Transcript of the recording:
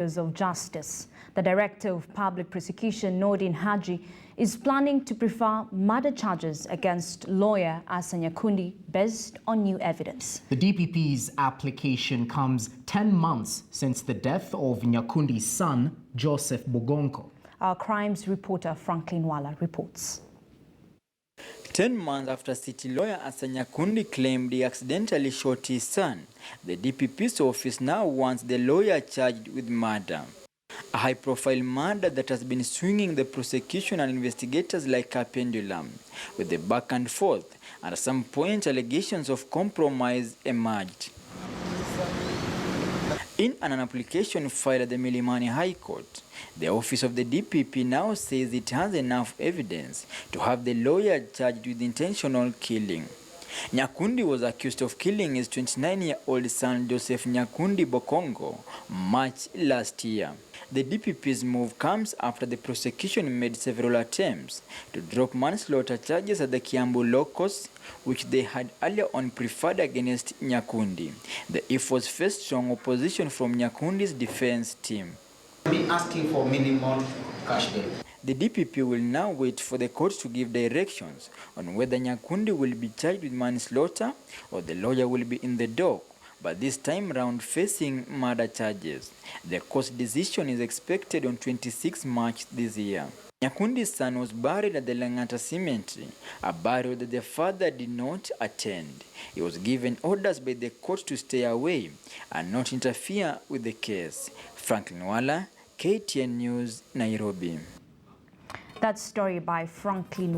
of Justice. The Director of Public Prosecution, Nordin Haji, is planning to prefer murder charges against lawyer Assa Nyakundi based on new evidence. The DPP's application comes 10 months since the death of Nyakundi's son, Joseph Bogonko. Our crimes reporter Franklin Wala reports. 10 months after city lawyer Assa Nyakundi claimed he accidentally shot his son, the DPP's office now wants the lawyer charged with murder. A high-profile murder that has been swinging the prosecution and investigators like a pendulum, with the back and forth, and at some point allegations of compromise emerged. In an application filed at the Milimani High Court, the office of the DPP now says it has enough evidence to have the lawyer charged with intentional killing. Nyakundi was accused of killing his 29-year-old son Joseph Nyakundi Bokongo March last year. The DPP's move comes after the prosecution made several attempts to drop manslaughter charges at the Kiambu locus, which they had earlier on preferred against Nyakundi. The efforts faced strong opposition from Nyakundi's defense team. Be asking for minimum cash bail. The DPP will now wait for the court to give directions on whether Nyakundi will be charged with manslaughter or the lawyer will be in the dock, but this time round facing murder charges. The court's decision is expected on 26 March this year. Nyakundi's son was buried at the Langata Cemetery, a burial that the father did not attend. He was given orders by the court to stay away and not interfere with the case. Franklin Wala, KTN News, Nairobi. That story by Franklin